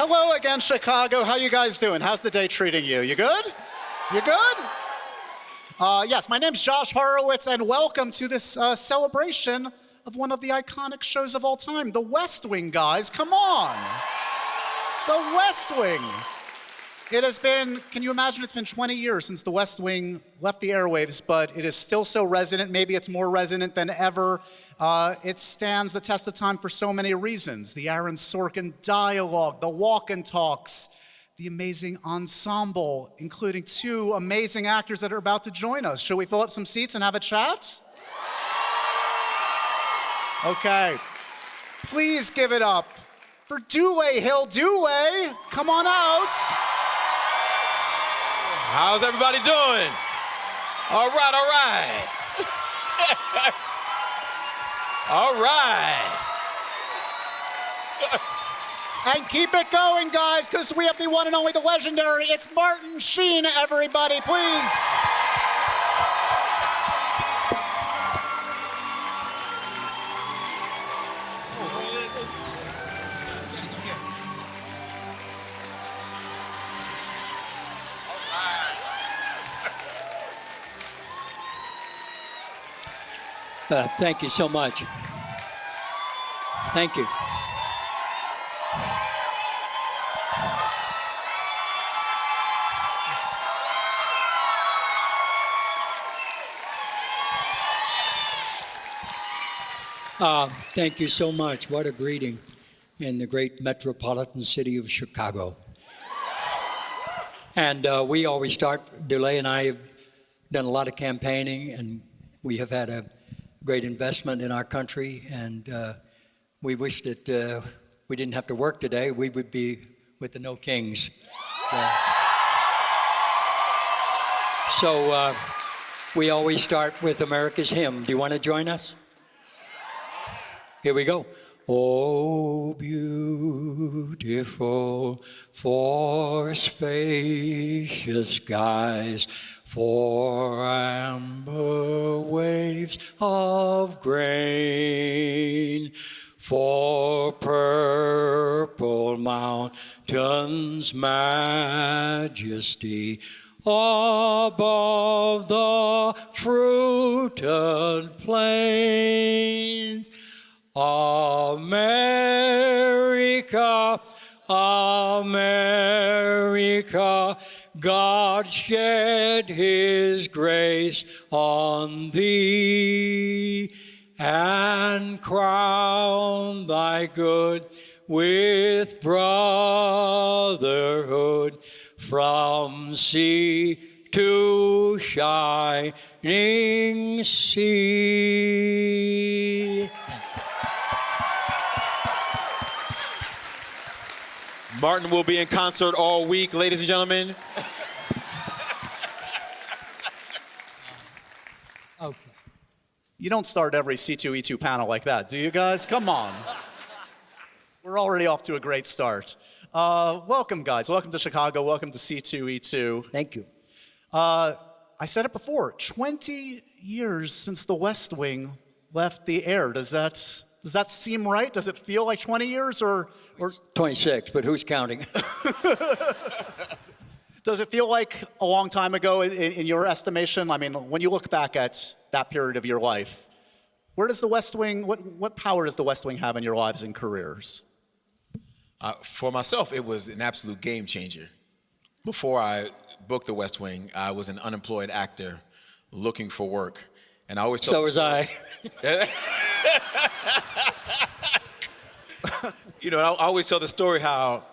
Hello again, Chicago. How you guys doing? How's the day treating you? You good? You good? Yes, my name's Josh Horowitz, and welcome to this celebration of one of the iconic shows of all time, The West Wing, guys. Come on. The West Wing. It has been, can you imagine, it's been 20 years since The West Wing left the airwaves, but it is still so resonant. Maybe it's more resonant than ever. It stands the test of time for so many reasons. The Aaron Sorkin dialogue, the walk and talks, the amazing ensemble, including two amazing actors that are about to join us. Should we fill up some seats and have a chat? Okay. Please give it up for Dulé Hill. Dulé, come on out. How's everybody doing? All right, all right. All right. And keep it going, guys, because we have the one and only, the legendary, it's Martin Sheen, everybody, please. Thank you so much. Thank you. Thank you so much. What a greeting in the great metropolitan city of Chicago. And we always start, Dulé and I have done a lot of campaigning, and we have had a great investment in our country, and we wish that we didn't have to work today. We would be with the No Kings. So we always start with America's hymn. Do you want to join us? Here we go. Oh, beautiful for spacious skies, for amber waves of grain, for purple mountains' majesty, above the fruited plains. America, America, God shed his grace on thee and crown thy good with brotherhood from sea to shining sea. Martin will be in concert all week, ladies and gentlemen. Okay. You don't start every C2E2 panel like that, do you guys? Come on. We're already off to a great start. Welcome, guys. Welcome to Chicago. Welcome to C2E2. Thank you. I said it before, 20 years since The West Wing left the air. Does that seem right? Does it feel like 20 years or 26, but who's counting? Does it feel like a long time ago in your estimation? I mean, when you look back at that period of your life, where does The West Wing, what power does The West Wing have in your lives and careers? For myself, it was an absolute game changer. Before I booked The West Wing, I was an unemployed actor looking for work. And I always So was I. You know, I always tell the story how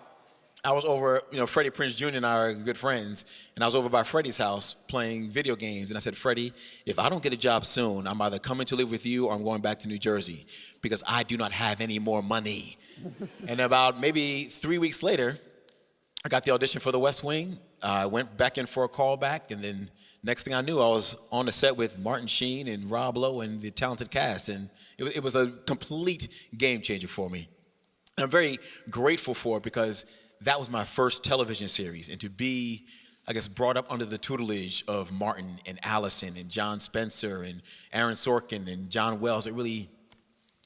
I was over, Freddie Prinze Jr. and I are good friends, and I was over by Freddie's house playing video games, and I said, Freddie, if I don't get a job soon, I'm either coming to live with you or I'm going back to New Jersey because I do not have any more money. And about maybe 3 weeks later, I got the audition for The West Wing. I went back in for a callback, and then next thing I knew, I was on the set with Martin Sheen and Rob Lowe and the talented cast, and it was a complete game changer for me. And I'm very grateful for it because that was my first television series, and to be, I guess, brought up under the tutelage of Martin and Allison and John Spencer and Aaron Sorkin and John Wells, it really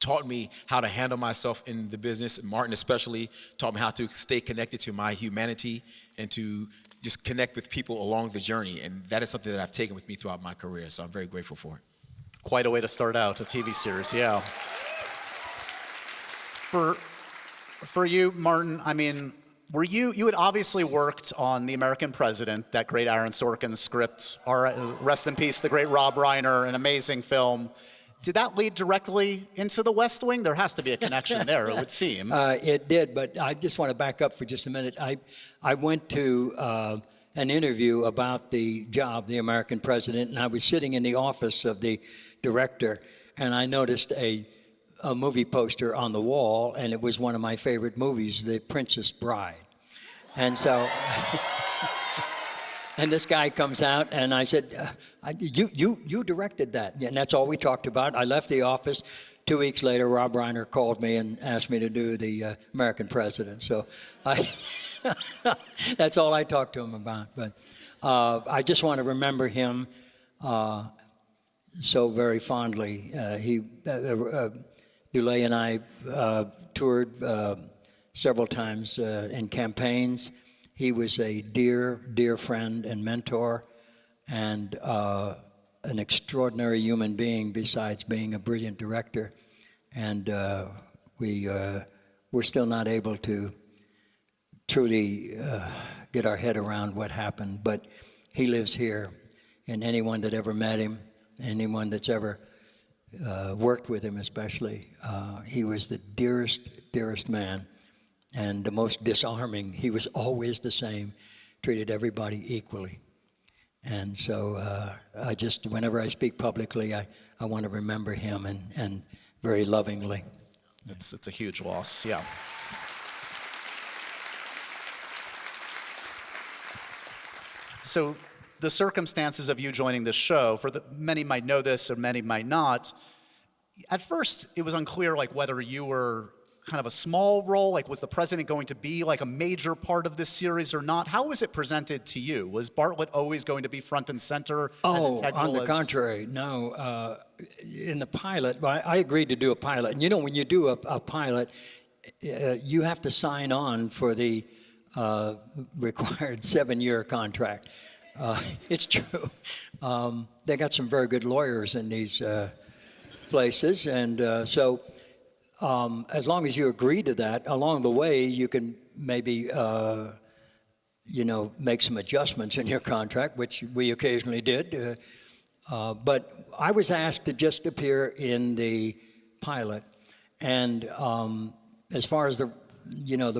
taught me how to handle myself in the business. Martin especially taught me how to stay connected to my humanity and to just connect with people along the journey. And that is something that I've taken with me throughout my career. So I'm very grateful for it. Quite a way to start out a TV series, yeah. For you, Martin, I mean, you had obviously worked on The American President, that great Aaron Sorkin script, rest in peace, the great Rob Reiner, an amazing film. Did that lead directly into The West Wing? There has to be a connection there, it would seem. It did, but I just want to back up for just a minute. I went to an interview about the job, The American President, and I was sitting in the office of the director, and I noticed a movie poster on the wall, and it was one of my favorite movies, The Princess Bride. And so, and this guy comes out, and I said, you directed that. And that's all we talked about. I left the office. 2 weeks later, Rob Reiner called me and asked me to do The American President. So that's all I talked to him about. But I just want to remember him so very fondly. Dulé and I toured several times in campaigns. He was a dear, dear friend and mentor, and an extraordinary human being besides being a brilliant director. And we're still not able to truly get our head around what happened, but he lives here. And anyone that ever met him, anyone that's ever worked with him especially, he was the dearest, dearest man, and the most disarming. He was always the same, treated everybody equally. And so I just, whenever I speak publicly, I want to remember him, and very lovingly. It's a huge loss, yeah. So the circumstances of you joining this show, many might know this or many might not. At first, it was unclear like whether you were kind of a small role, like was the president going to be like a major part of this series or not? How was it presented to you? Was Bartlet always going to be front and center? On the contrary, no. In the pilot, I agreed to do a pilot. And you know, when you do a pilot, you have to sign on for the required 7-year contract. It's true. They got some very good lawyers in these places, and so as long as you agree to that, along the way you can maybe make some adjustments in your contract, which we occasionally did. But I was asked to just appear in the pilot, and as far as the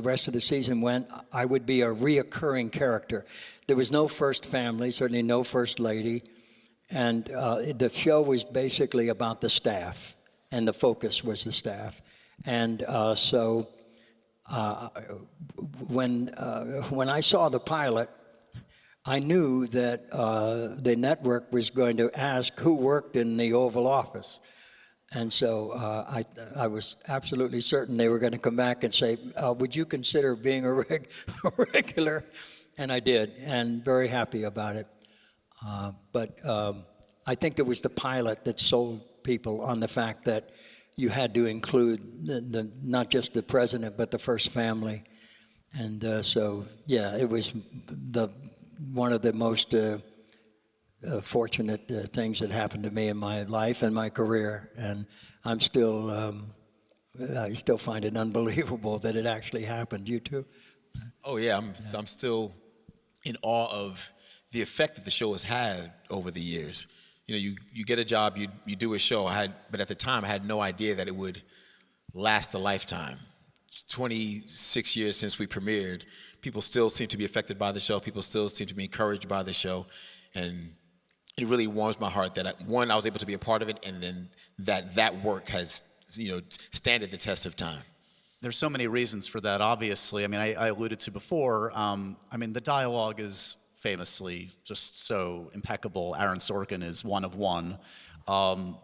rest of the season went, I would be a reoccurring character. There was no first family, certainly no first lady, and the show was basically about the staff, and the focus was the staff. And so when I saw the pilot, I knew that the network was going to ask who worked in the Oval Office. And so I was absolutely certain they were going to come back and say, would you consider being a regular? And I did, and very happy about it. But I think it was the pilot that sold people on the fact that you had to include not just the president, but the first family. And so, yeah, it was one of the most fortunate things that happened to me in my life and my career. And I'm still, I still find it unbelievable that it actually happened. You too? Oh, yeah, I'm still in awe of the effect that the show has had over the years. You know, you get a job, you do a show. But at the time, I had no idea that it would last a lifetime. 26 years since we premiered, people still seem to be affected by the show. People still seem to be encouraged by the show, and it really warms my heart that I was able to be a part of it, and then that work has standed the test of time. There's so many reasons for that. Obviously, I mean, I alluded to before. I mean, the dialogue is famously just so impeccable. Aaron Sorkin is one of one. Can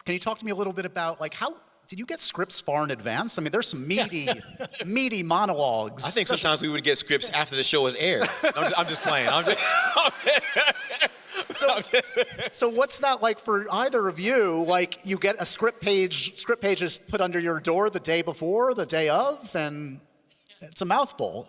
you talk to me a little bit about how did you get scripts far in advance? I mean, there's some meaty monologues. I think sometimes we would get scripts after the show was aired. I'm just playing. So what's that like for either of you? Like you get a script page is put under your door the day before, the day of, and it's a mouthful.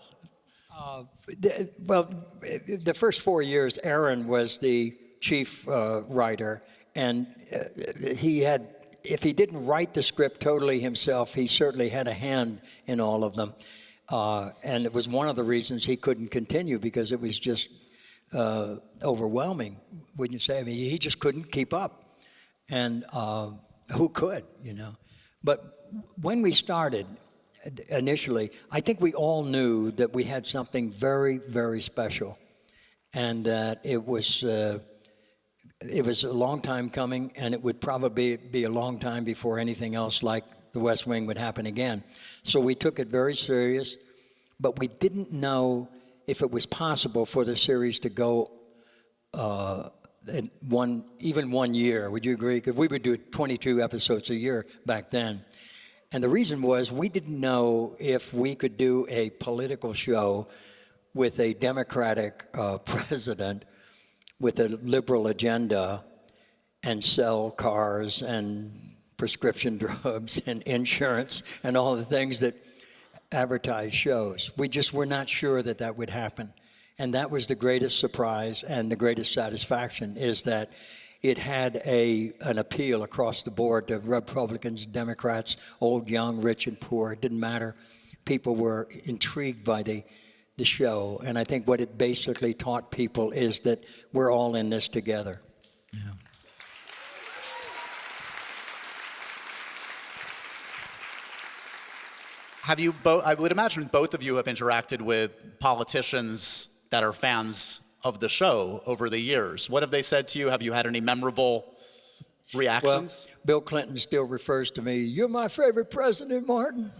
Well, the first 4 years, Aaron was the chief writer, and if he didn't write the script totally himself, he certainly had a hand in all of them. And it was one of the reasons he couldn't continue, because it was just overwhelming, wouldn't you say? I mean, he just couldn't keep up. And who could, you know? But when we started, initially, I think we all knew that we had something very, very special, and that it was a long time coming, and it would probably be a long time before anything else like The West Wing would happen again. So we took it very serious, but we didn't know if it was possible for the series to go even 1 year. Would you agree? Because we would do 22 episodes a year back then. And the reason was we didn't know if we could do a political show with a Democratic president with a liberal agenda and sell cars and prescription drugs and insurance and all the things that advertise shows. We just were not sure that that would happen. And that was the greatest surprise and the greatest satisfaction, is that it had an appeal across the board to Republicans, Democrats, old, young, rich, and poor. It didn't matter. People were intrigued by the show. And I think what it basically taught people is that we're all in this together. Yeah. Have you both? I would imagine both of you have interacted with politicians that are fans of the show over the years. What have they said to you? Have you had any memorable reactions? Well, Bill Clinton still refers to me, "You're my favorite president, Martin."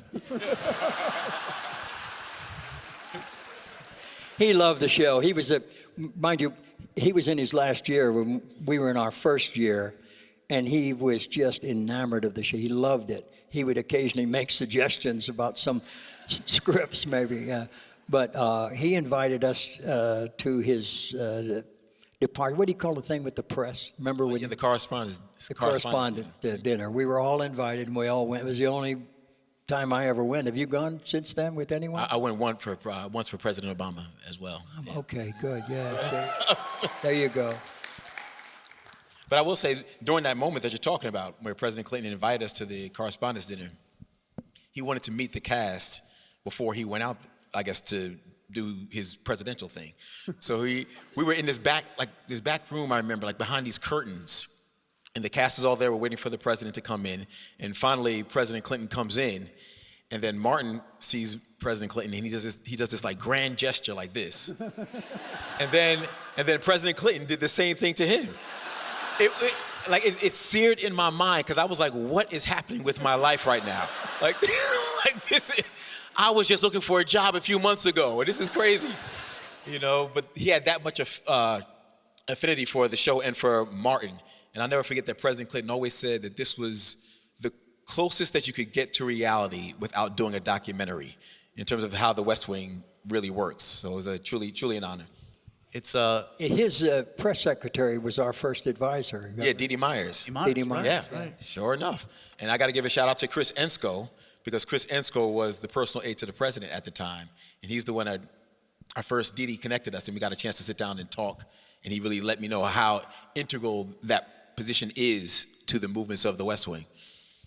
He loved the show. He was mind you, he was in his last year when we were in our first year, and he was just enamored of the show. He loved it. He would occasionally make suggestions about some scripts, maybe. But he invited us to his department. What do you call the thing with the press? Remember when the correspondent dinner? We were all invited, and we all went. It was the only time I ever went. Have you gone since then with anyone? I went once for President Obama as well. Yeah. Okay, good. Yeah, see, there you go. But I will say, during that moment that you're talking about, where President Clinton invited us to the correspondence dinner, he wanted to meet the cast before he went out, I guess, to do his presidential thing. So we were in this back room, I remember, like behind these curtains, and the cast is all there. We're waiting for the president to come in, and finally President Clinton comes in, and then Martin sees President Clinton, and he does this like grand gesture like this, and then President Clinton did the same thing to him. It seared in my mind, because I was like, what is happening with my life right now? Like this. I was just looking for a job a few months ago, and this is crazy, you know. But he had that much affinity for the show and for Martin. And I'll never forget that President Clinton always said that this was the closest that you could get to reality without doing a documentary, in terms of how the West Wing really works. So it was truly an honor. His press secretary was our first advisor. Remember? Yeah, Dee Dee Myers. Dee Myers. Yeah, right. Sure enough. And I got to give a shout out to Chris Ensko, because Chris Ensko was the personal aide to the president at the time. And he's the one that our first Dee Dee connected us, and we got a chance to sit down and talk. And he really let me know how integral that position is to the movements of the West Wing.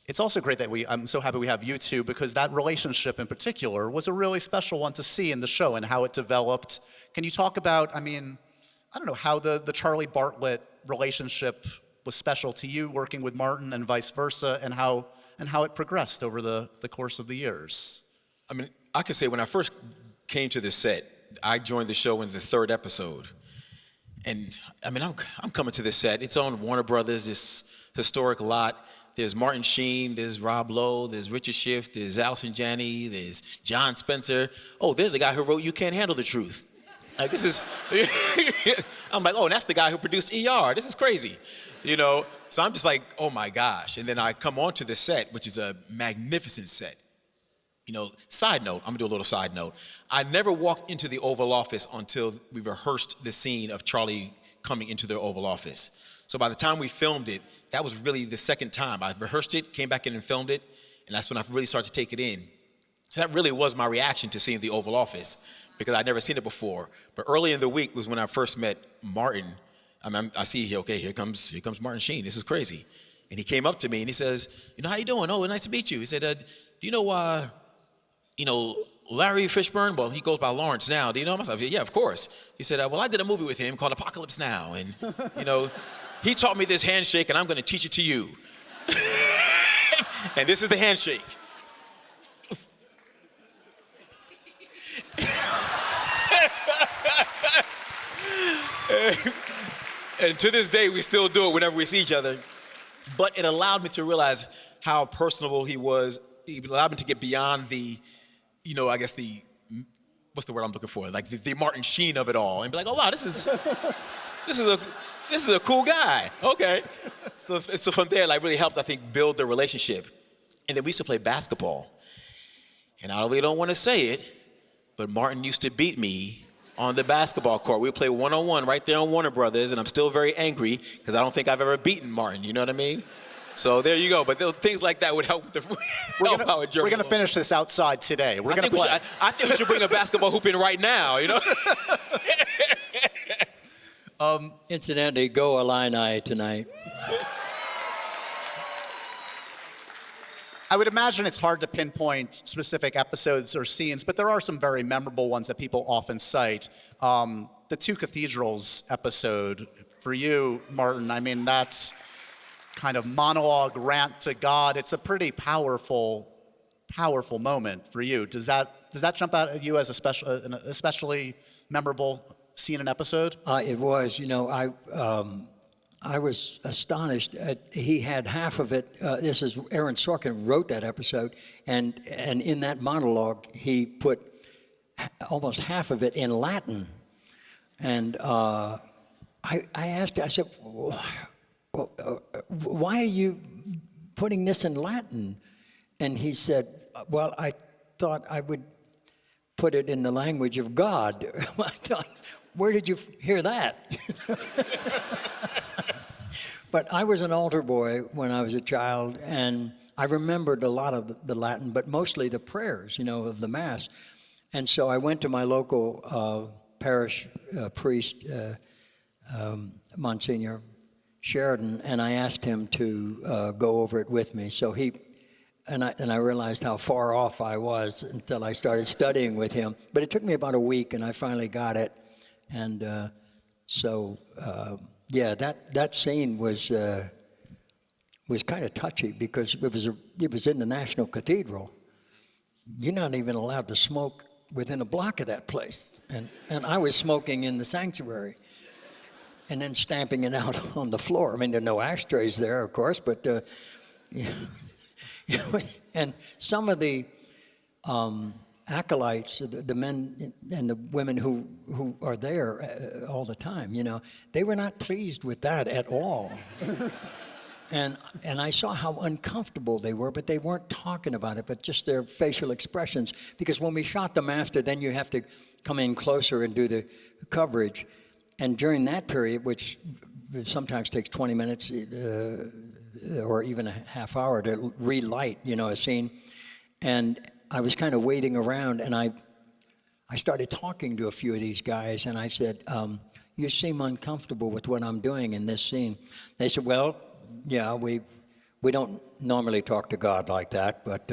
It's also great that I'm so happy we have you two, because that relationship in particular was a really special one to see in the show and how it developed. Can you talk about, I don't know, how the Charlie Bartlett relationship was special to you, working with Martin, and vice versa, and how it progressed over the course of the years? I mean, I could say when I first came to this set, I joined the show in the third episode. And I mean, I'm coming to this set. It's on Warner Brothers, this historic lot. There's Martin Sheen, there's Rob Lowe, there's Richard Schiff, there's Allison Janney, there's John Spencer. Oh, there's the guy who wrote You Can't Handle the Truth. Like, this is, I'm like, oh, and that's the guy who produced ER. This is crazy, you know? So I'm just like, oh my gosh. And then I come onto the set, which is a magnificent set. You know, side note, I'm gonna do a little side note. I never walked into the Oval Office until we rehearsed the scene of Charlie coming into their Oval Office. So by the time we filmed it, that was really the second time. I rehearsed it, came back in and filmed it, and that's when I really started to take it in. So that really was my reaction to seeing the Oval Office, because I'd never seen it before. But early in the week was when I first met Martin. I see, okay, here comes Martin Sheen. This is crazy. And he came up to me and he says, how you doing? Oh, nice to meet you. He said, do you know Larry Fishburne? Well, he goes by Lawrence now. Do you know him? I said, yeah, of course. He said, well, I did a movie with him called Apocalypse Now. And, he taught me this handshake and I'm going to teach it to you. And this is the handshake. And to this day, we still do it whenever we see each other. But it allowed me to realize how personable he was. It allowed me to get beyond the, what's the word I'm looking for? Like the Martin Sheen of it all, and be like, oh wow, this is a cool guy. Okay. So from there, really helped, I think, build the relationship. And then we used to play basketball. And I really don't want to say it, but Martin used to beat me on the basketball court. We would play one-on-one right there on Warner Brothers, and I'm still very angry because I don't think I've ever beaten Martin, you know what I mean? So there you go. But things like that would help with the We're going to finish this outside today. We're going to play. I think we should bring a basketball hoop in right now, Incidentally, go Illini tonight. I would imagine it's hard to pinpoint specific episodes or scenes, but there are some very memorable ones that people often cite. The Two Cathedrals episode, for you, Martin, I mean, that's kind of monologue rant to God. It's a pretty powerful moment for you. Does that jump out at you as an especially memorable scene and episode? It was. I was astonished. He had half of it. This is Aaron Sorkin wrote that episode, and in that monologue, he put almost half of it in Latin. And I asked, I said, why are you putting this in Latin? And he said, well, I thought I would put it in the language of God. I thought, where did you hear that? But I was an altar boy when I was a child, and I remembered a lot of the Latin, but mostly the prayers, of the Mass. And so I went to my local parish priest, Monsignor Sheridan, and I asked him to go over it with me. So and I realized how far off I was until I started studying with him. But it took me about a week, and I finally got it. And yeah, that scene was kind of touchy because it was in the National Cathedral. You're not even allowed to smoke within a block of that place, and I was smoking in the sanctuary, and then stamping it out on the floor. I mean, there are no ashtrays there, of course, but and some of the acolytes, the men and the women who are there all the time, they were not pleased with that at all. And I saw how uncomfortable they were, but they weren't talking about it, but just their facial expressions. Because when we shot the master, then you have to come in closer and do the coverage. And during that period, which sometimes takes 20 minutes or even a half hour to relight, a scene, and I was kind of waiting around, and I started talking to a few of these guys, and I said, you seem uncomfortable with what I'm doing in this scene. They said, well, yeah, we don't normally talk to God like that, but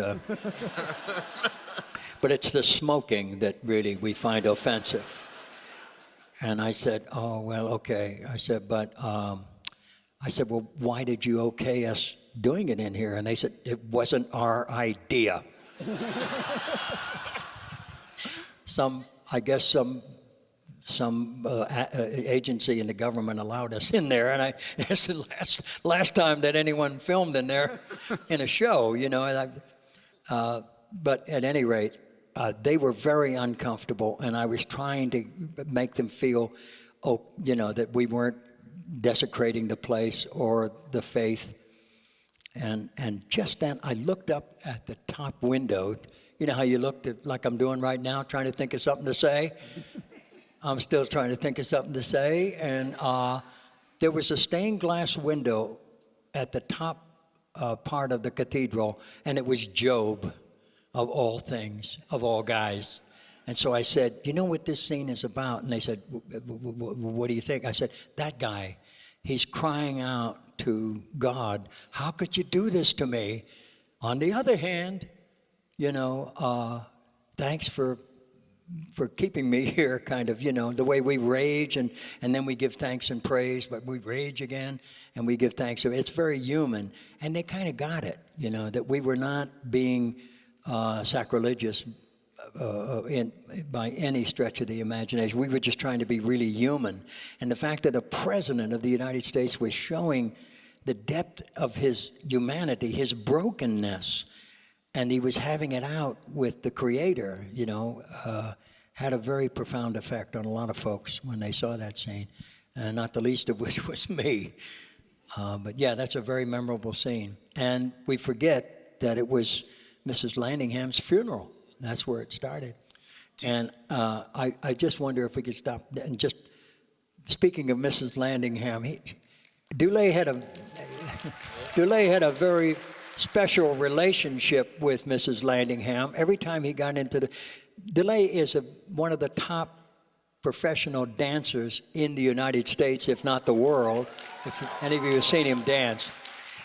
but it's the smoking that really we find offensive. And I said, oh, well, okay. I said, well, why did you okay us doing it in here? And they said, it wasn't our idea. Some agency in the government allowed us in there, and it's the last time that anyone filmed in there in a show, but at any rate, they were very uncomfortable, and I was trying to make them feel, that we weren't desecrating the place or the faith. And just then, I looked up at the top window. You know how you looked at, like I'm doing right now, trying to think of something to say? I'm still trying to think of something to say. And there was a stained glass window at the top part of the cathedral, and it was Job, of all things, of all guys. And so I said, you know what this scene is about? And they said, what do you think? I said, that guy, he's crying out to God, how could you do this to me? On the other hand, you know, thanks for keeping me here, kind of, you know, the way we rage and then we give thanks and praise, but we rage again and we give thanks. It's very human. And they kind of got it, you know, that we were not being sacrilegious by any stretch of the imagination. We were just trying to be really human. And the fact that a president of the United States was showing the depth of his humanity, his brokenness, and he was having it out with the Creator, you know, had a very profound effect on a lot of folks when they saw that scene, not the least of which was me. But yeah, that's a very memorable scene. And we forget that it was Mrs. Landingham's funeral. That's where it started. And I just wonder if we could stop. And just speaking of Mrs. Landingham, Dulé had a very special relationship with Mrs. Landingham. Every time he got into Dulé is one of the top professional dancers in the United States, if not the world, if any of you have seen him dance.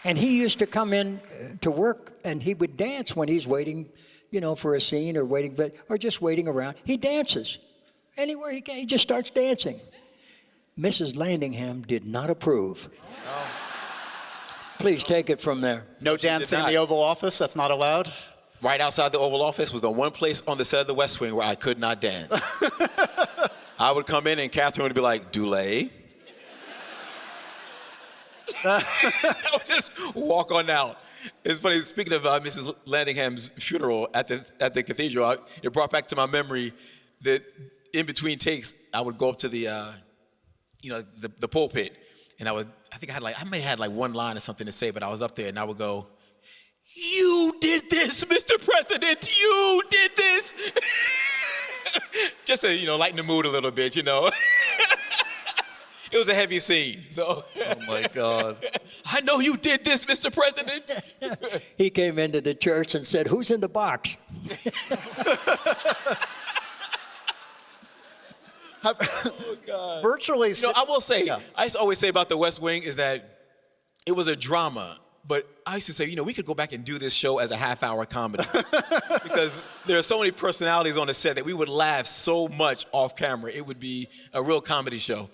And he used to come in to work, and he would dance when he's waiting, you know, for a scene or just waiting around. He dances. Anywhere he can, he just starts dancing. Mrs. Landingham did not approve. No. Please take it from there. No dancing in the Oval Office? That's not allowed? Right outside the Oval Office was the one place on the set of the West Wing where I could not dance. I would come in and Catherine would be like, Dulé. I would just walk on out. It's funny, speaking of Mrs. Landingham's funeral at the cathedral, it brought back to my memory that in between takes, I would go up to the pulpit, and I may have had like one line or something to say, but I was up there and I would go, you did this, Mr. President, you did this. Just to, you know, lighten the mood a little bit, you know. It was a heavy scene, so. Oh my God. I know you did this, Mr. President. He came into the church and said, who's in the box? Oh, God. Virtually. You know, I will say, yeah. I used to always say about the West Wing is that it was a drama, but I used to say, you know, we could go back and do this show as a half-hour comedy because there are so many personalities on the set that we would laugh so much off camera. It would be a real comedy show.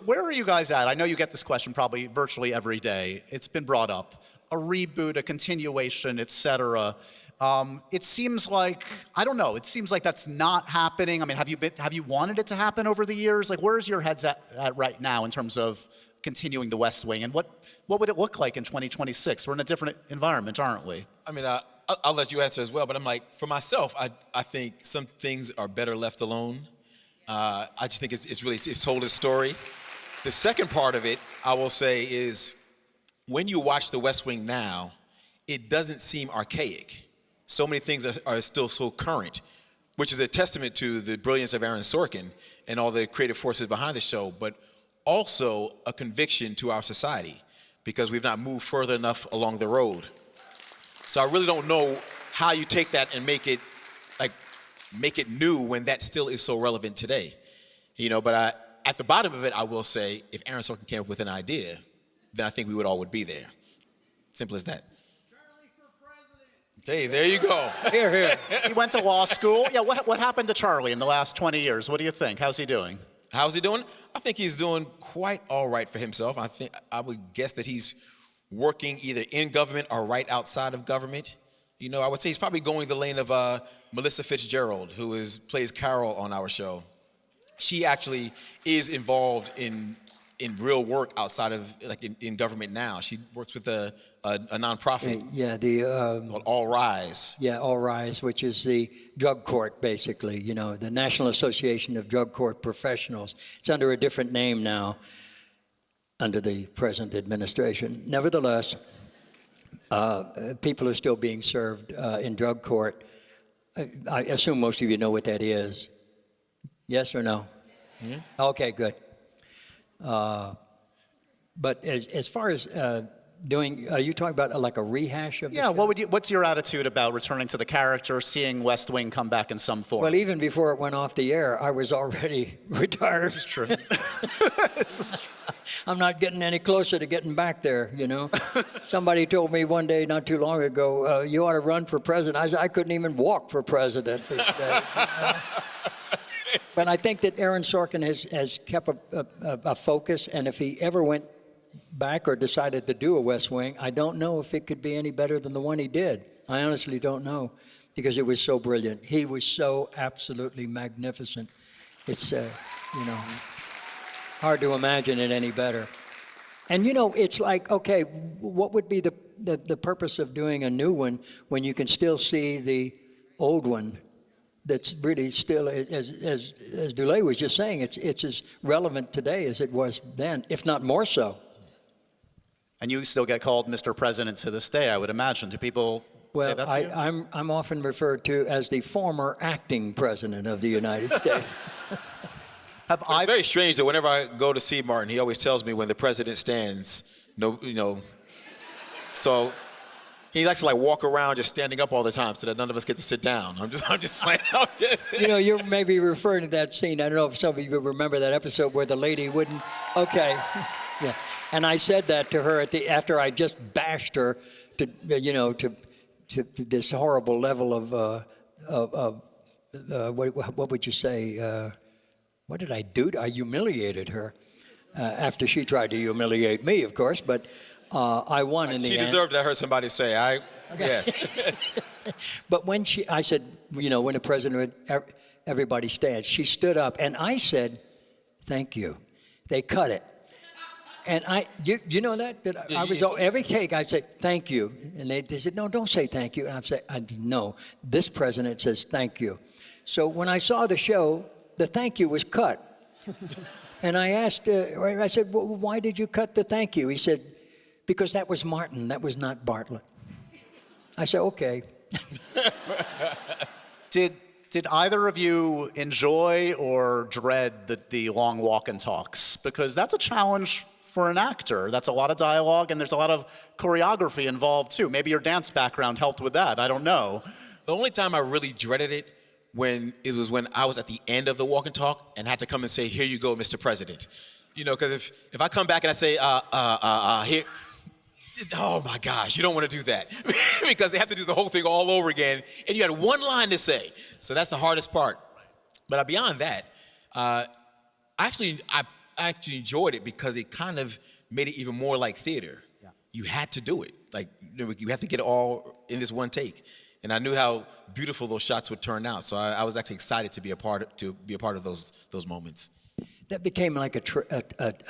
Where are you guys at? I know you get this question probably virtually every day. It's been brought up. A reboot, a continuation, etc. It seems like, I don't know, it seems like that's not happening. I mean, have you wanted it to happen over the years? Like, where's your heads at right now in terms of continuing the West Wing, and what would it look like in 2026? We're in a different environment, aren't we? I mean, I'll let you answer as well, but I'm like, for myself, I think some things are better left alone. I just think it's told its story. The second part of it, I will say, is when you watch the West Wing now, it doesn't seem archaic. So many things are still so current, which is a testament to the brilliance of Aaron Sorkin and all the creative forces behind the show, but also a conviction to our society because we've not moved further enough along the road. So I really don't know how you take that and make it new when that still is so relevant today. You know, but at the bottom of it, I will say, if Aaron Sorkin came up with an idea, then I think we would be there. Simple as that. Hey, there you go. Here, here. He went to law school. Yeah, what happened to Charlie in the last 20 years? What do you think? How's he doing? How's he doing? I think he's doing quite all right for himself. I would guess that he's working either in government or right outside of government. You know, I would say he's probably going the lane of Melissa Fitzgerald, who plays Carol on our show. She actually is involved in real work outside of in government now. She works with a nonprofit. Called All Rise. Yeah, All Rise, which is the drug court, basically. You know, the National Association of Drug Court Professionals. It's under a different name now, under the present administration. Nevertheless, people are still being served in drug court. I assume most of you know what that is. Yes or no? Okay, good. But as far as doing, are you talking about like a rehash of the Yeah, show? what's your attitude about returning to the character, seeing West Wing come back in some form? Well, even before it went off the air, I was already retired. This is true. This is true. I'm not getting any closer to getting back there, you know. Somebody told me one day not too long ago, you ought to run for president. I said, I couldn't even walk for president. But I think that Aaron Sorkin has kept a focus, and if he ever went back or decided to do a West Wing, I don't know if it could be any better than the one he did. I honestly don't know, because it was so brilliant. He was so absolutely magnificent. It's, you know, hard to imagine it any better. And, you know, it's like, okay, what would be the purpose of doing a new one when you can still see the old one that's really still, as Dulé was just saying, it's as relevant today as it was then, if not more so. And you still get called Mr. President to this day, I would imagine. Do people say that to you? I'm often referred to as the former acting president of the United States. It's very strange that whenever I go to see Martin, he always tells me when the president stands, no, you know. So he likes to like walk around just standing up all the time so that none of us get to sit down. I'm just playing out this. You know, you're maybe referring to that scene. I don't know if some of you remember that episode where the lady wouldn't. Okay, yeah. And I said that to her after I just bashed her to this horrible level of what would you say? What did I do? I humiliated her after she tried to humiliate me, of course. But I won in the end. She deserved to. I heard somebody say, yes. But when I said, you know, when the president would, everybody stands. She stood up, and I said, "Thank you." They cut it. And you know that I was every take I'd say thank you, and they said no, don't say thank you, and I'd say no, this president says thank you. So when I saw the show, the thank you was cut, and I asked, I said, well, why did you cut the thank you? He said, because that was Martin, that was not Bartlet. I said okay. Did either of you enjoy or dread the long walk and talks? Because that's a challenge for an actor. That's a lot of dialogue, and there's a lot of choreography involved too. Maybe your dance background helped with that. I don't know. The only time I really dreaded it when I was at the end of the walk and talk and had to come and say, "Here you go, Mr. President." You know, because if I come back and I say, here, oh my gosh, you don't want to do that because they have to do the whole thing all over again, and you had one line to say. So that's the hardest part. But beyond that, I actually enjoyed it because it kind of made it even more like theater. Yeah. You had to do it. Like, you had to get it all in this one take. And I knew how beautiful those shots would turn out. So I was actually excited to be a part of those moments. That became like a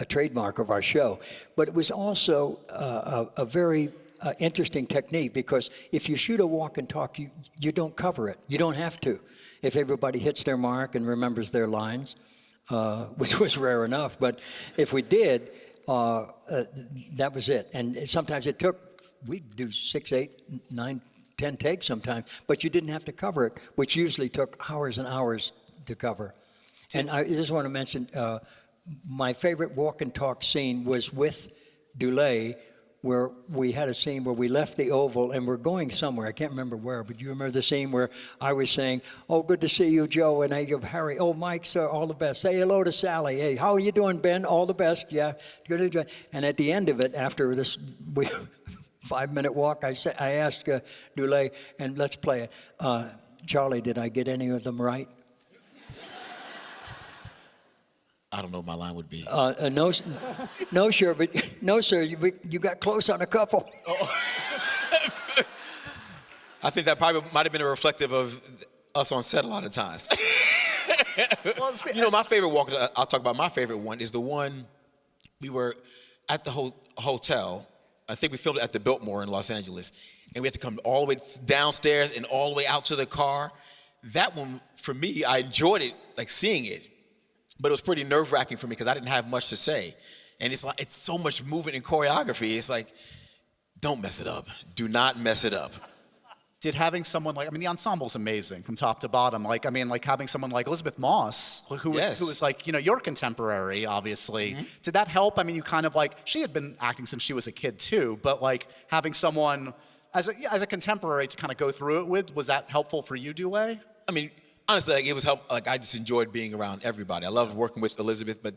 trademark of our show. But it was also a very interesting technique, because if you shoot a walk and talk, you don't cover it. You don't have to. If everybody hits their mark and remembers their lines, which was rare enough. But if we did, that was it. And sometimes we'd do 6, 8, 9, 10 takes sometimes, but you didn't have to cover it, which usually took hours and hours to cover. And I just want to mention, my favorite walk and talk scene was with Dulé, where we had a scene where we left the Oval and we're going somewhere. I can't remember where, but you remember the scene where I was saying, "Oh, good to see you, Joe," and I give Harry, "Oh, Mike, sir, all the best. Say hello to Sally. Hey, how are you doing, Ben? All the best. Yeah, good." And at the end of it, after this 5-minute walk, I asked Dulé, and let's play it. Charlie, did I get any of them right? I don't know what my line would be. No, sir, but no, sir. You got close on a couple. I think that probably might have been a reflective of us on set a lot of times. Well, you know, my favorite walk, I'll talk about my favorite one, is the one we were at the hotel. I think we filmed it at the Biltmore in Los Angeles. And we had to come all the way downstairs and all the way out to the car. That one, for me, I enjoyed it, like seeing it. But it was pretty nerve-wracking for me because I didn't have much to say. And it's so much movement and choreography. It's like, don't mess it up. Do not mess it up. did having someone like, I mean, the ensemble's amazing from top to bottom. Like, I mean, like having someone like Elizabeth Moss, who was like, you know, your contemporary, obviously. Did that help? I mean, you kind of like, she had been acting since she was a kid too, but like having someone as a contemporary to kind of go through it with, was that helpful for you, Dulé? I mean, honestly, like, it was help. Like, I just enjoyed being around everybody. I loved working with Elizabeth, but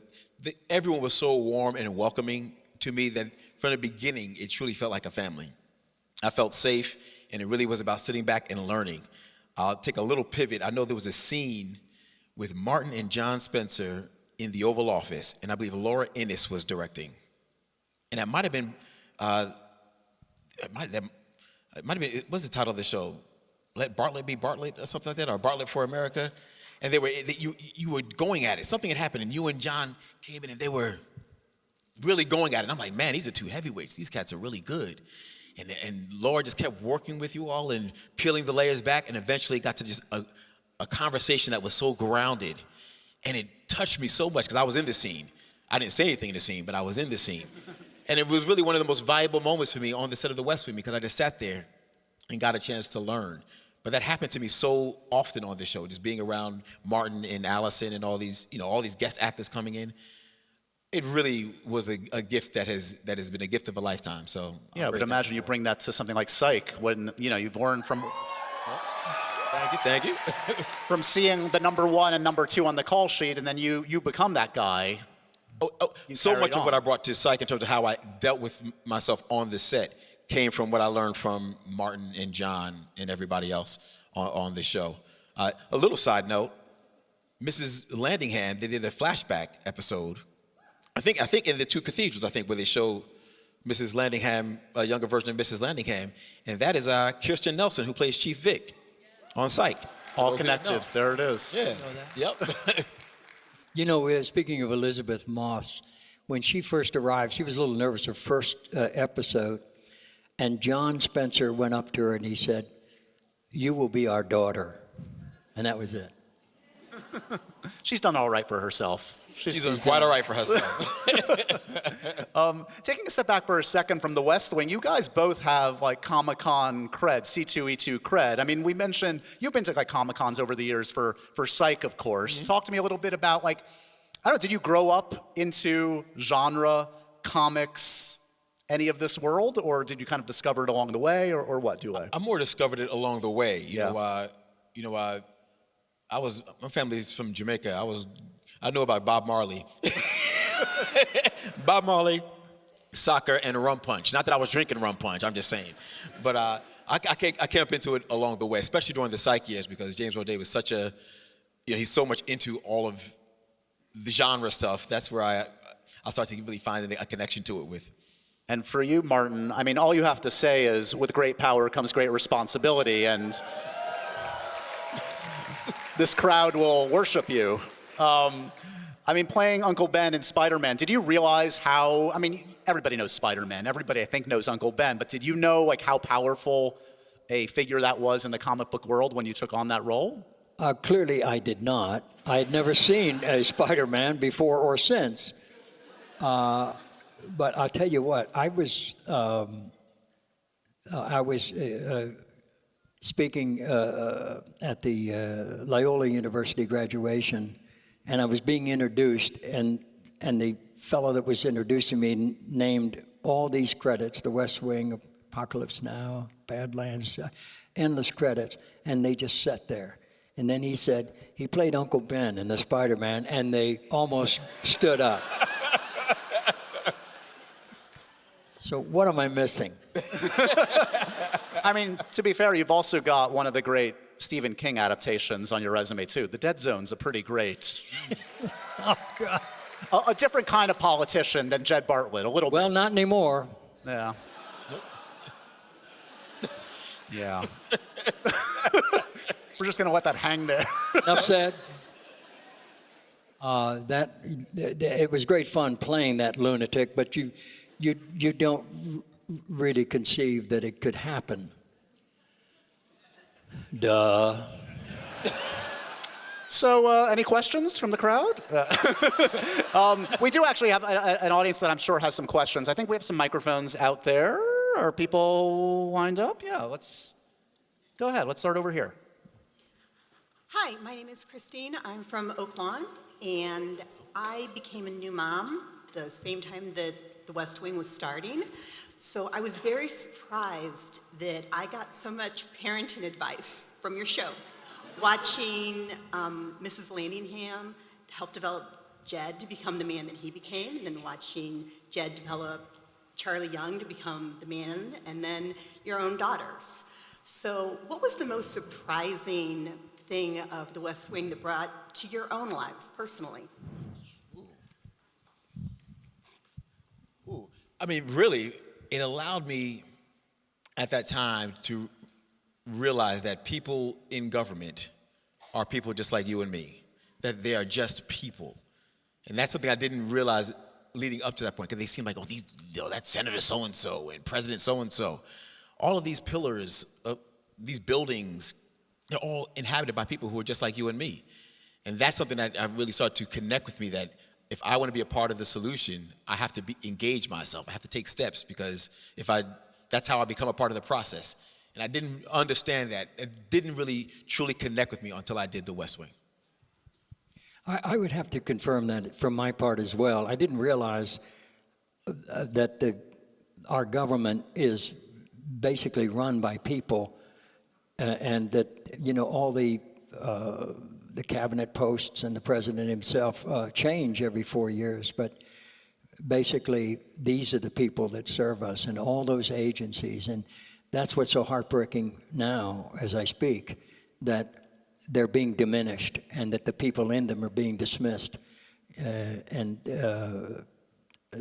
everyone was so warm and welcoming to me that from the beginning, it truly felt like a family. I felt safe. And it really was about sitting back and learning. I'll take a little pivot. I know there was a scene with Martin and John Spencer in the Oval Office, and I believe Laura Innes was directing. And that might have been, what's the title of the show? Let Bartlet be Bartlett or something like that, or Bartlet for America. And you were going at it. Something had happened, and you and John came in, and they were really going at it. And I'm like, man, these are two heavyweights. These cats are really good. And Laura just kept working with you all and peeling the layers back, and eventually got to just a conversation that was so grounded, and it touched me so much because I was in the scene. I didn't say anything in the scene, but I was in the scene. And it was really one of the most valuable moments for me on the set of The West Wing, because I just sat there and got a chance to learn. But that happened to me so often on the show, just being around Martin and Allison and all these guest actors coming in. It really was a gift that has been a gift of a lifetime. So yeah, but imagine you bring that to something like Psych, when you've learned from. Thank you. From seeing the number 1 and number 2 on the call sheet, and then you become that guy. So much of what I brought to Psych in terms of how I dealt with myself on the set came from what I learned from Martin and John and everybody else on the show. A little side note: Mrs. Landingham, they did a flashback episode. I think in the Two Cathedrals, where they show Mrs. Landingham, a younger version of Mrs. Landingham, and that is Kirsten Nelson, who plays Chief Vic on Psych. All connected. There it is. Yeah. Yep. Speaking of Elizabeth Moss, when she first arrived, she was a little nervous her first episode, and John Spencer went up to her and he said, "You will be our daughter," and that was it. She's done all right for herself. She's done quite all right for herself. Taking a step back for a second from The West Wing, you guys both have like Comic-Con cred, C2E2 cred. I mean, we mentioned you've been to like Comic-Cons over the years for Psych, of course. Mm-hmm. Talk to me a little bit about like, I don't know, did you grow up into genre, comics, any of this world, or did you kind of discover it along the way, or what, Dulé? I more discovered it along the way. My family's from Jamaica. I know about Bob Marley. Bob Marley, soccer, and rum punch. Not that I was drinking rum punch, I'm just saying. But I came up into it along the way, especially during the Psych years, because James O'Day was such he's so much into all of the genre stuff. That's where I started to really find a connection to it with. And for you, Martin, I mean, all you have to say is, with great power comes great responsibility, and this crowd will worship you. I mean, playing Uncle Ben in Spider-Man, did you realize how, I mean, everybody knows Spider-Man. Everybody, I think, knows Uncle Ben. But did you know, like, how powerful a figure that was in the comic book world when you took on that role? Clearly, I did not. I had never seen a Spider-Man before or since. But I'll tell you what, I was speaking at the Loyola University graduation, and I was being introduced, and the fellow that was introducing me named all these credits: The West Wing, Apocalypse Now, Badlands, endless credits, and they just sat there. And then he said he played Uncle Ben in the Spider-Man, and they almost stood up. So what am I missing? I mean, to be fair, you've also got one of the great Stephen King adaptations on your resume, too. The Dead Zone's a pretty great... Oh, God. A different kind of politician than Jed Bartlett, a little bit. Well, not anymore. Yeah. Yeah. We're just going to let that hang there. Enough said. It was great fun playing that lunatic, but you don't really conceive that it could happen. Duh. So, any questions from the crowd? We do actually have an audience that I'm sure has some questions. I think we have some microphones out there. Are people lined up? Yeah, let's Go ahead, let's start over here. Hi, my name is Christine. I'm from Oak Lawn, and I became a new mom the same time that The West Wing was starting. So I was very surprised that I got so much parenting advice from your show. Watching Mrs. Landingham help develop Jed to become the man that he became, and then watching Jed develop Charlie Young to become the man, and then your own daughters. So what was the most surprising thing of The West Wing that brought to your own lives personally? Ooh. I mean, really, it allowed me at that time to realize that people in government are people just like you and me, that they are just people. And that's something I didn't realize leading up to that point, because they seem like, that's Senator so-and-so and President so-and-so. All of these pillars, these buildings, they're all inhabited by people who are just like you and me. And that's something that I really started to connect with me, that if I want to be a part of the solution, I have to engage myself. I have to take steps, because that's how I become a part of the process. And I didn't understand that. It didn't really truly connect with me until I did The West Wing. I would have to confirm that from my part as well. I didn't realize that our government is basically run by people, and that all the cabinet posts and the president himself change every 4 years. But basically, these are the people that serve us in all those agencies, and that's what's so heartbreaking now as I speak, that they're being diminished and that the people in them are being dismissed.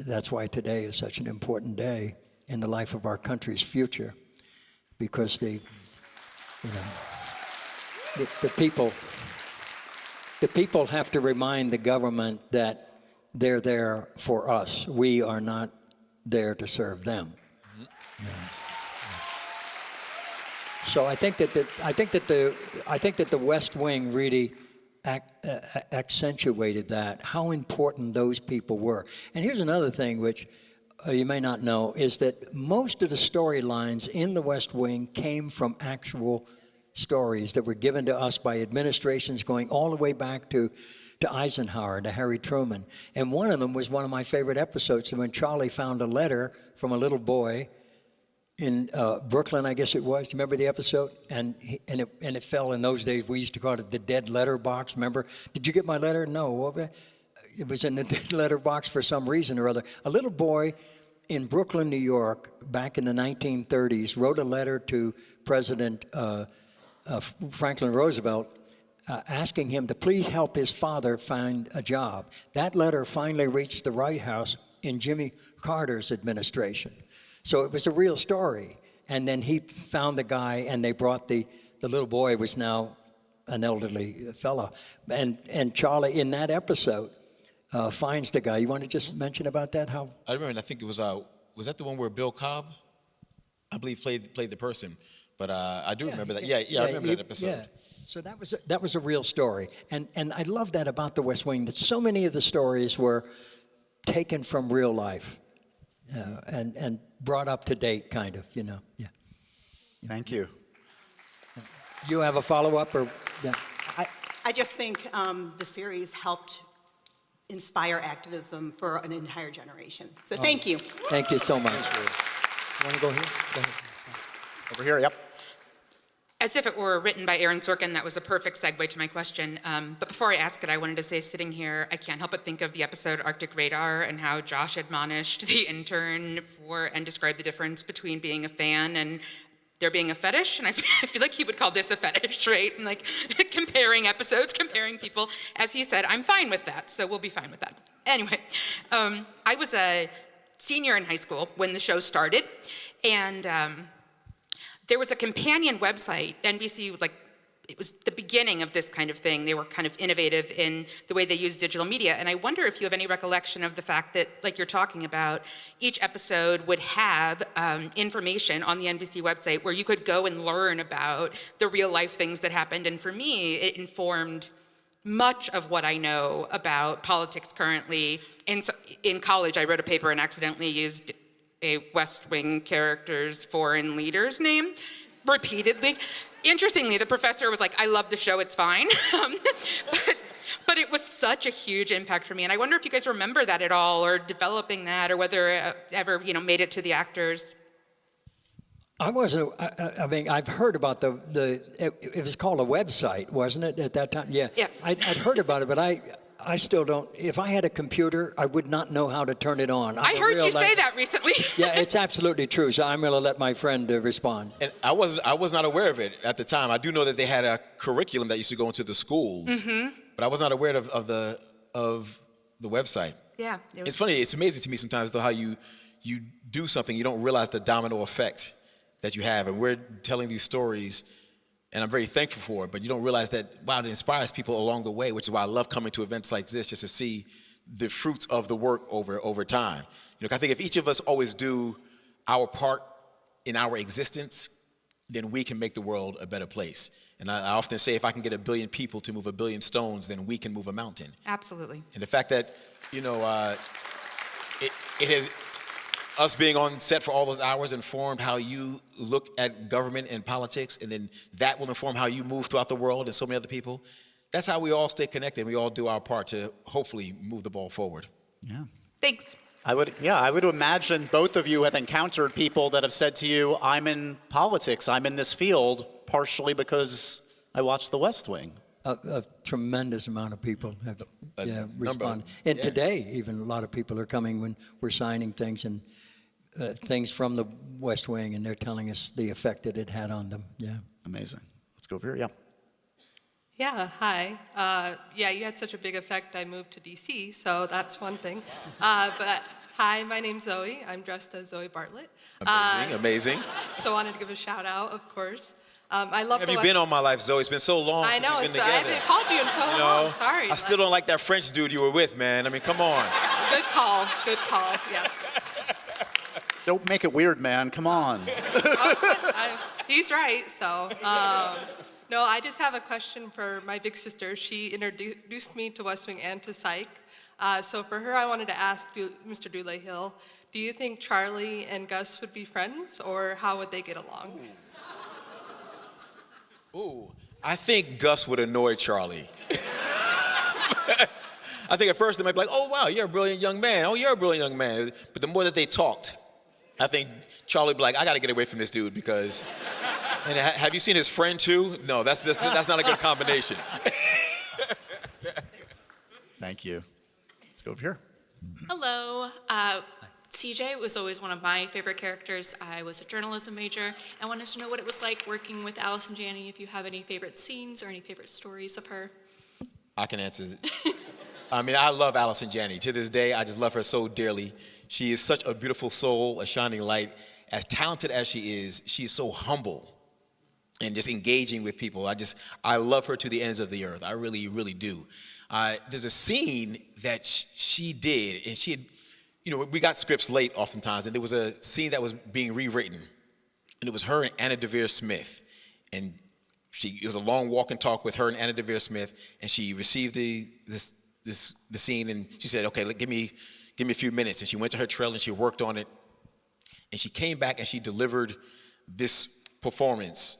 That's why today is such an important day in the life of our country's future, because the people have to remind the government that they're there for us. We are not there to serve them. So I think that the West Wing really accentuated that, how important those people were. And here's another thing which you may not know, is that most of the storylines in the West Wing came from actual stories that were given to us by administrations going all the way back to Eisenhower, to Harry Truman. And one of them was one of my favorite episodes, when Charlie found a letter from a little boy in Brooklyn, I guess it was. Do you remember the episode? And it fell in those days. We used to call it the dead letter box. Remember? Did you get my letter? No. It was in the dead letter box for some reason or other. A little boy in Brooklyn, New York, back in the 1930s, wrote a letter to President Franklin Roosevelt, asking him to please help his father find a job. That letter finally reached the White House in Jimmy Carter's administration. So it was a real story. And then he found the guy, and they brought the little boy, was now an elderly fellow. And Charlie, in that episode, finds the guy. You want to just mention about that? How? I remember, I think it was that the one where Bill Cobb, I believe, played the person. But I do remember that. Yeah, I remember that episode. Yeah. So that was a real story. And I love that about the West Wing, that so many of the stories were taken from real life. And brought up to date, kind of, Yeah. Thank you. You have a follow-up, or? Yeah. I just think the series helped inspire activism for an entire generation. So thank you. Thank you so much. You want to go here? Go ahead. Over here, yep. As if it were written by Aaron Sorkin, that was a perfect segue to my question. But before I ask it, I wanted to say, sitting here, I can't help but think of the episode Arctic Radar and how Josh admonished the intern and described the difference between being a fan and there being a fetish. And I feel like he would call this a fetish, right? And like comparing episodes, comparing people. As he said, I'm fine with that, so we'll be fine with that. Anyway, I was a senior in high school when the show started, and there was a companion website. NBC, it was the beginning of this kind of thing. They were kind of innovative in the way they used digital media. And I wonder if you have any recollection of the fact that, like you're talking about, each episode would have information on the NBC website where you could go and learn about the real life things that happened. And for me, it informed much of what I know about politics currently. In college, I wrote a paper and accidentally used a West Wing character's foreign leader's name repeatedly. interestingly, the professor was like, I love the show, it's fine. But it was such a huge impact for me. And I wonder if you guys remember that at all, or developing that, or whether it ever, made it to the actors. I wasn't. I mean, I've heard about it was called a website, wasn't it, at that time? Yeah. Yeah. I'd heard about it, but I still don't. If I had a computer, I would not know how to turn it on. I heard you say that recently. Yeah, it's absolutely true. So I'm going to let my friend respond. And I was not aware of it at the time. I do know that they had a curriculum that used to go into the schools, but I was not aware of the website. Yeah. It's funny. It's amazing to me sometimes though how you do something, you don't realize the domino effect that you have, and we're telling these stories, and I'm very thankful for it, but you don't realize that, wow, it inspires people along the way, which is why I love coming to events like this, just to see the fruits of the work over time. I think if each of us always do our part in our existence, then we can make the world a better place. And I often say, if I can get 1 billion people to move 1 billion stones, then we can move a mountain. Absolutely. And the fact that, it has, us being on set for all those hours informed how you look at government and politics, and then that will inform how you move throughout the world and so many other people. That's how we all stay connected. We all do our part to hopefully move the ball forward. Yeah. Thanks. I would imagine both of you have encountered people that have said to you, I'm in politics, I'm in this field, partially because I watched The West Wing. A tremendous amount of people have responded. And today, even a lot of people are coming when we're signing things and things from the West Wing, and they're telling us the effect that it had on them. Yeah. Amazing. Let's go over here. Yeah. Yeah, hi. You had such a big effect, I moved to DC, so that's one thing. But hi, my name's Zoe. I'm dressed as Zoe Bartlett. Amazing. So wanted to give a shout out, of course. I love. Have you been all my life, Zoe? It's been so long I since know, we've been I together. haven't called you in so long, sorry. I still don't like that French dude you were with, man. I mean, come on. Good call, yes. Don't make it weird, man. Come on. He's right, so. No, I just have a question for my big sister. She introduced me to West Wing and to Psych. So for her, I wanted to ask Mr. Dulé Hill, do you think Charlie and Gus would be friends, or how would they get along? Ooh, I think Gus would annoy Charlie. I think at first they might be like, oh, wow, you're a brilliant young man. Oh, you're a brilliant young man. But the more that they talked, I think Charlie would be like, I got to get away from this dude because... And have you seen his friend too? No, that's not a good combination. Thank you. Let's go over here. Hello. CJ was always one of my favorite characters. I was a journalism major. I wanted to know what it was like working with Allison Janney, if you have any favorite scenes or any favorite stories of her. I can answer it. I mean, I love Allison Janney. To this day, I just love her so dearly. She is such a beautiful soul, a shining light. As talented as she is so humble and just engaging with people. I love her to the ends of the earth. I really, really do. There's a scene that she did, and she had, we got scripts late oftentimes, and there was a scene that was being rewritten, and it was her and Anna Devere Smith, and it was a long walk and talk with her and Anna Devere Smith, and she received the scene, and she said, okay, give me a few minutes, and she went to her trailer and she worked on it, and she came back and she delivered this performance,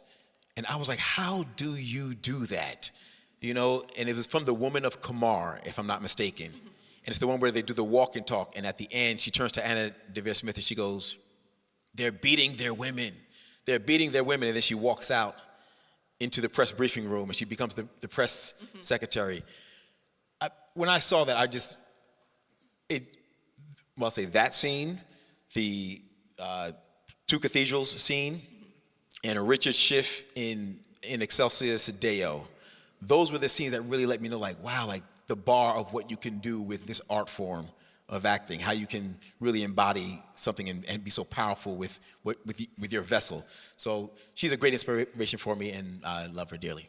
and I was like, how do you do that? And it was from The Woman of Kamar, if I'm not mistaken. And it's the one where they do the walk and talk, and at the end, she turns to Anna Devere Smith and she goes, they're beating their women. They're beating their women. And then she walks out into the press briefing room and she becomes the press secretary. When I saw that, I'll say that scene, the Two Cathedrals scene, and a Richard Schiff in Excelsis Deo. Those were the scenes that really let me know, like, wow, like the bar of what you can do with this art form of acting, how you can really embody something and be so powerful with your vessel. So she's a great inspiration for me, and I love her dearly.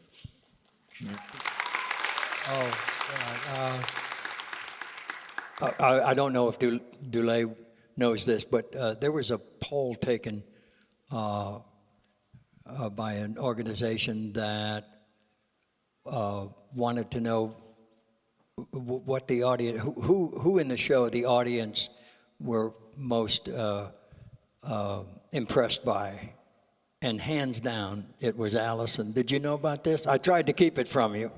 I don't know if Dulé knows this, but there was a poll taken by an organization that wanted to know what the audience, who in the show the audience were most impressed by. and hands down, it was Allison. Did you know about this? I tried to keep it from you.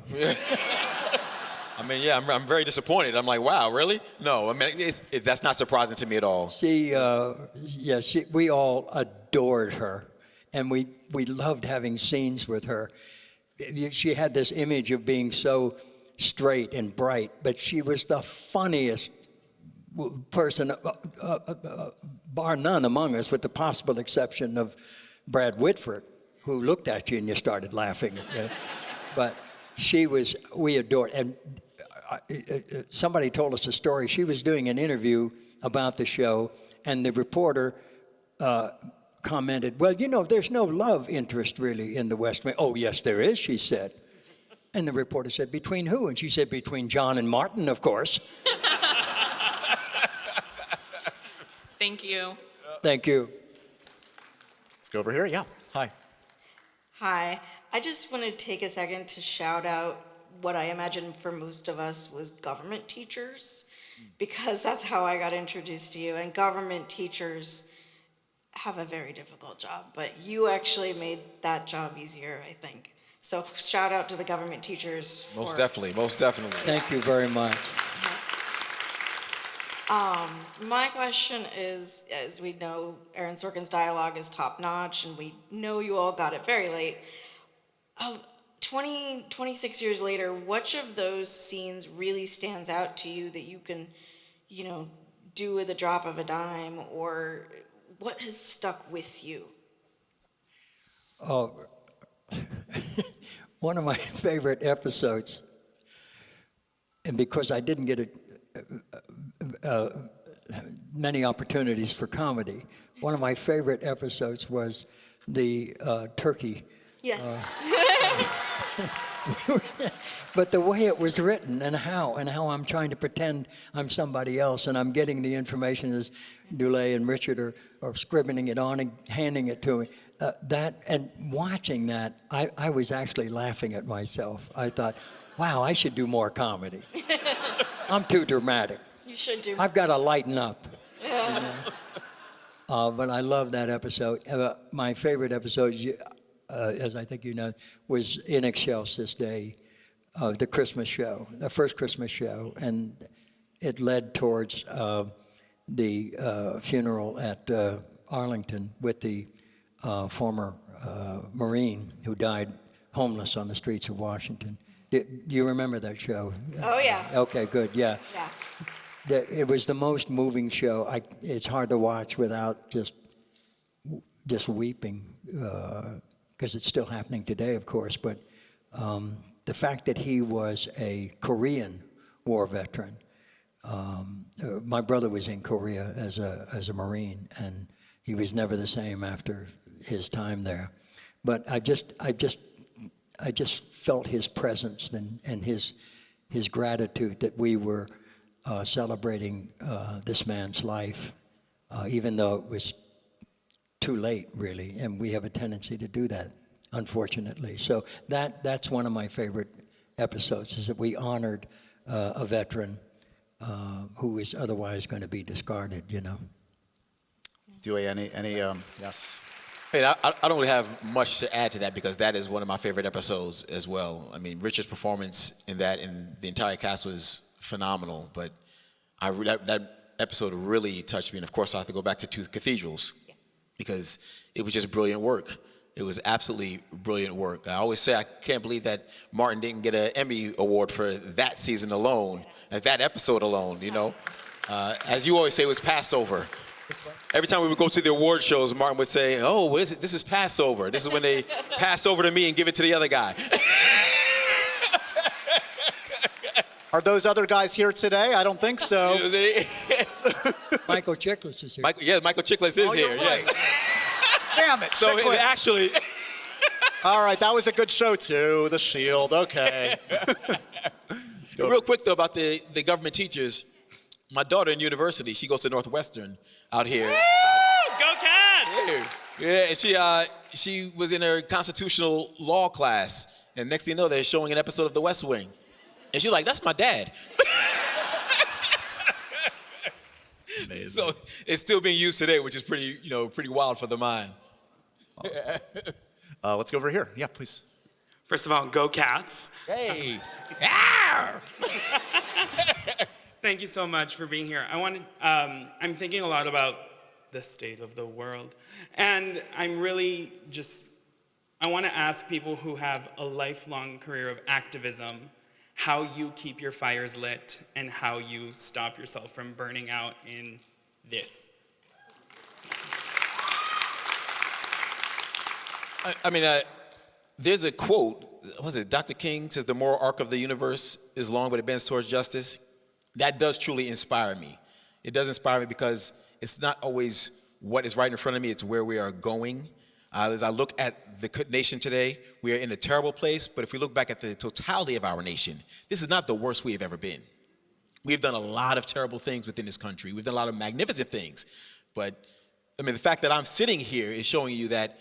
I mean, yeah, I'm very disappointed. I'm like, wow, really? No, I mean, that's not surprising to me at all. We all adored her, and we loved having scenes with her. She had this image of being so straight and bright, but she was the funniest person, bar none among us, with the possible exception of Brad Whitford, who looked at you and you started laughing. But we adored, and somebody told us a story. She was doing an interview about the show, and the reporter commented, well, there's no love interest really in the West Wing. Oh, yes, there is, she said. And the reporter said, between who? And she said, between John and Martin, of course. Thank you. Thank you. Let's go over here. Yeah. Hi. Hi. I just want to take a second to shout out what I imagine for most of us was government teachers, because that's how I got introduced to you. And government teachers have a very difficult job, but you actually made that job easier, I think. So shout out to the government teachers. Most definitely. Thank you very much. My question is, as we know, Aaron Sorkin's dialogue is top notch, and we know you all got it very late. 26 years later, which of those scenes really stands out to you that you can, do with a drop of a dime, or what has stuck with you? Oh, one of my favorite episodes, and because I didn't get many opportunities for comedy, one of my favorite episodes was the turkey. Yes. But the way it was written and how I'm trying to pretend I'm somebody else, and I'm getting the information as Dulé and Richard are scribbling it on and handing it to me. And watching that, I was actually laughing at myself. I thought, wow, I should do more comedy. I'm too dramatic. You should do. I've got to lighten up. But I love that episode. My favorite episode, as I think you know, was In Excelsis Day, the Christmas show, the first Christmas show, and it led towards the funeral at Arlington with the former Marine who died homeless on the streets of Washington. Do you remember that show? Oh, yeah. Okay, good, yeah. Yeah. It was the most moving show. It's hard to watch without just weeping, because it's still happening today, of course. But the fact that he was a Korean war veteran. My brother was in Korea as a Marine, and he was never the same after his time there. But I just felt his presence and his gratitude that we were celebrating this man's life, even though it was too late, really, and we have a tendency to do that, unfortunately. So that's one of my favorite episodes, is that we honored a veteran who is otherwise going to be discarded, Dulé, any yes. Hey, I don't really have much to add to that, because that is one of my favorite episodes as well. I mean, Richard's performance in that, and the entire cast was phenomenal, but that episode really touched me. And of course, I have to go back to Two Cathedrals, because it was just brilliant work. It was absolutely brilliant work. I always say I can't believe that Martin didn't get an Emmy Award for that season alone, that episode alone, As you always say, it was Passover. Every time we would go to the award shows, Martin would say, oh, what is it? This is Passover. This is when they pass over to me and give it to the other guy. Are those other guys here today? I don't think so. Michael Chiklis is here. Michael Chiklis is here. Right. Yes. Damn it, So Chiklis. actually, All right, that was a good show too. The Shield. Okay. real quick though about the government teachers. My daughter in university, she goes to Northwestern out here. Go Cats! Yeah, and she was in her constitutional law class, and next thing you know, they're showing an episode of The West Wing, and she's like, "That's my dad." So it's still being used today, which is pretty wild for the mind. Let's go over here. Yeah, please. First of all, go Cats. Hey. Thank you so much for being here. I'm thinking a lot about the state of the world. And I'm really I want to ask people who have a lifelong career of activism how you keep your fires lit and how you stop yourself from burning out in this. There's a quote, was it Dr. King says the moral arc of the universe is long, but it bends towards justice. That does truly inspire me. It does inspire me because it's not always what is right in front of me, it's where we are going. As I look at the nation today, we are in a terrible place, but if we look back at the totality of our nation, this is not the worst we have ever been. We've done a lot of terrible things within this country. We've done a lot of magnificent things, but the fact that I'm sitting here is showing you that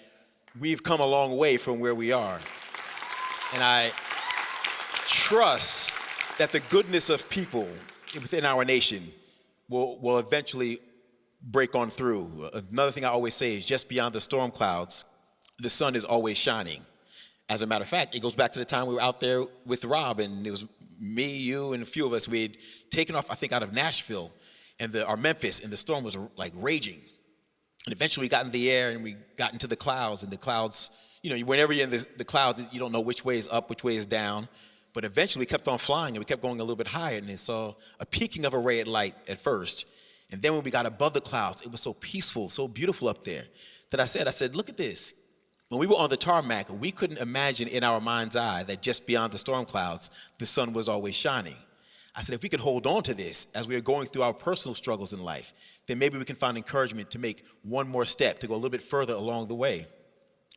we've come a long way from where we are. And I trust that the goodness of people within our nation will eventually break on through. Another thing I always say is just beyond the storm clouds, the sun is always shining. As a matter of fact, it goes back to the time we were out there with Rob, and it was me, you, and a few of us. We had taken off, I think, out of Nashville or Memphis, and the storm was like raging. And eventually we got in the air and we got into the clouds, and the clouds, whenever you're in the clouds, you don't know which way is up, which way is down. But eventually we kept on flying and we kept going a little bit higher, and they saw a peaking of a ray of light at first. And then when we got above the clouds, it was so peaceful, so beautiful up there that I said, look at this. When we were on the tarmac, we couldn't imagine in our mind's eye that just beyond the storm clouds, the sun was always shining. I said, if we could hold on to this as we are going through our personal struggles in life, then maybe we can find encouragement to make one more step, to go a little bit further along the way.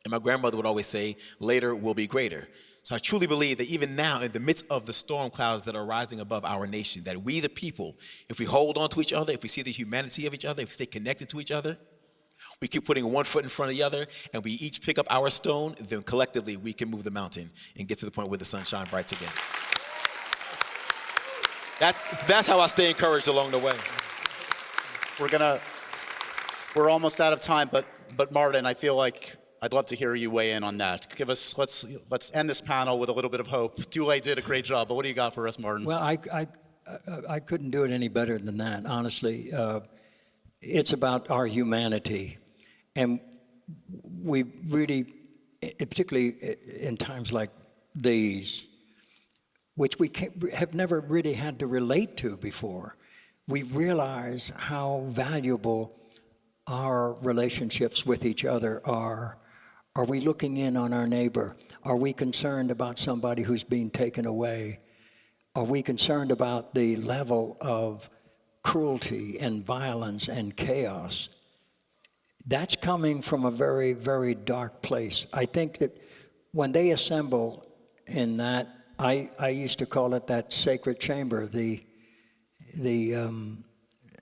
And my grandmother would always say, later will be greater. So I truly believe that even now, in the midst of the storm clouds that are rising above our nation, that we the people, if we hold on to each other, if we see the humanity of each other, if we stay connected to each other, we keep putting one foot in front of the other, and we each pick up our stone, then collectively we can move the mountain and get to the point where the sun shines bright again. That's how I stay encouraged along the way. We're almost out of time, but Martin, I feel like I'd love to hear you weigh in on that. Let's end this panel with a little bit of hope. Dulé did a great job, but what do you got for us, Martin? Well, I couldn't do it any better than that, honestly. It's about our humanity. And we really, particularly in times like these, which we have never really had to relate to before, we realize how valuable our relationships with each other are. Are we looking in on our neighbor? Are we concerned about somebody who's being taken away? Are we concerned about the level of cruelty and violence and chaos? That's coming from a very, very dark place. I think that when they assemble in that, I used to call it that sacred chamber, the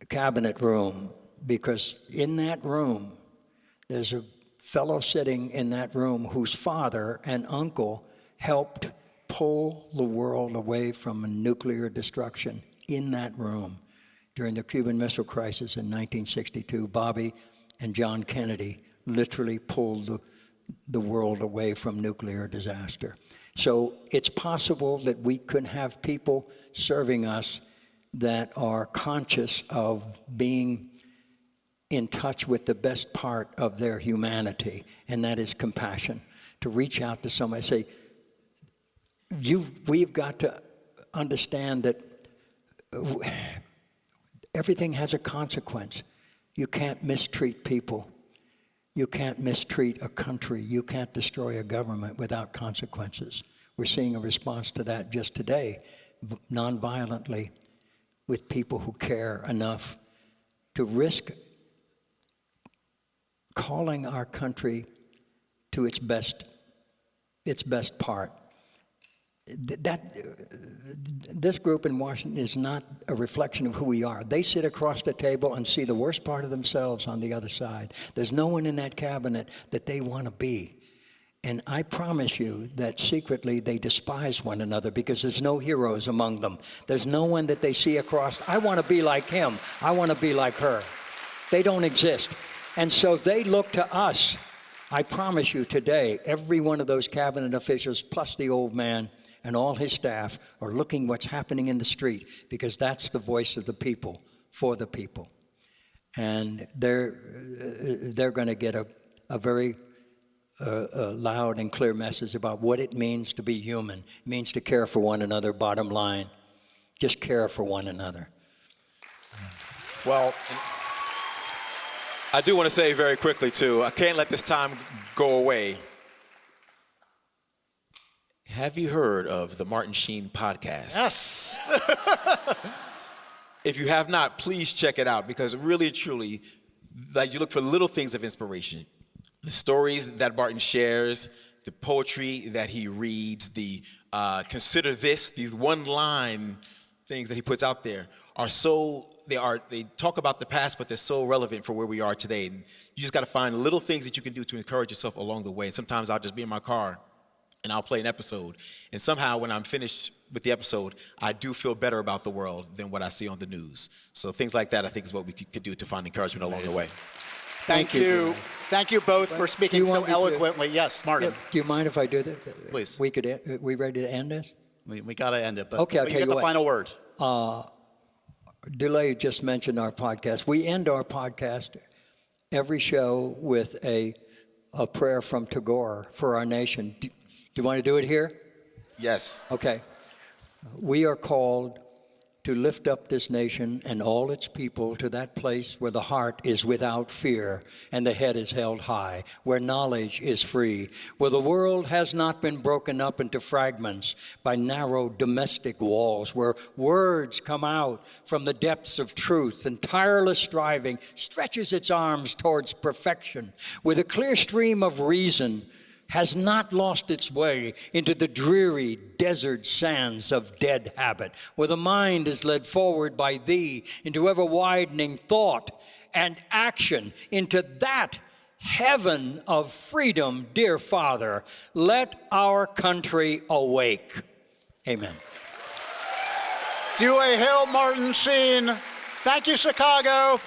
cabinet room, because in that room, there's a fellow sitting in that room whose father and uncle helped pull the world away from nuclear destruction in that room during the Cuban Missile Crisis in 1962. Bobby and John Kennedy literally pulled the world away from nuclear disaster. So it's possible that we could have people serving us that are conscious of being in touch with the best part of their humanity, and that is compassion. To reach out to somebody and say, we've got to understand that everything has a consequence. You can't mistreat people. You can't mistreat a country. You can't destroy a government without consequences. We're seeing a response to that just today, nonviolently, with people who care enough to risk calling our country to its best part. This group in Washington is not a reflection of who we are. They sit across the table and see the worst part of themselves on the other side. There's no one in that cabinet that they want to be. And I promise you that secretly they despise one another because there's no heroes among them. There's no one that they see across. I want to be like him. I want to be like her. They don't exist. And so they look to us I promise you today, every one of those cabinet officials, plus the old man and all his staff, are looking what's happening in the street, because that's the voice of the people, for the people. And they're going to get a very loud and clear message about what it means to be human. It means to care for one another, bottom line. Just care for one another. Well, I do want to say very quickly, too, I can't let this time go away. Have you heard of the Martin Sheen podcast? Yes. If you have not, please check it out, because really, truly, like, you look for little things of inspiration. The stories that Barton shares, the poetry that he reads, the consider this, these one-line things that he puts out there they talk about the past, but they're so relevant for where we are today. And you just got to find little things that you can do to encourage yourself along the way. And sometimes I'll just be in my car and I'll play an episode. And somehow when I'm finished with the episode, I do feel better about the world than what I see on the news. So things like that, I think, is what we could do to find encouragement along the way. Thank you. Thank you both for speaking so eloquently. Yes, Martin. Yeah, do you mind if I do that? Please. We ready to end this? We got to end it, but, okay, but you get the final word. Dulé just mentioned our podcast. We end our podcast every show with a prayer from Tagore for our nation. Do you want to do it here? Yes. Okay. We are called to lift up this nation and all its people to that place where the heart is without fear and the head is held high, where knowledge is free, where the world has not been broken up into fragments by narrow domestic walls, where words come out from the depths of truth and tireless striving stretches its arms towards perfection, where the clear stream of reason has not lost its way into the dreary desert sands of dead habit, where the mind is led forward by thee into ever-widening thought and action, into that heaven of freedom, dear Father. Let our country awake. Amen. Dulé Hill, Martin Sheen. Thank you, Chicago.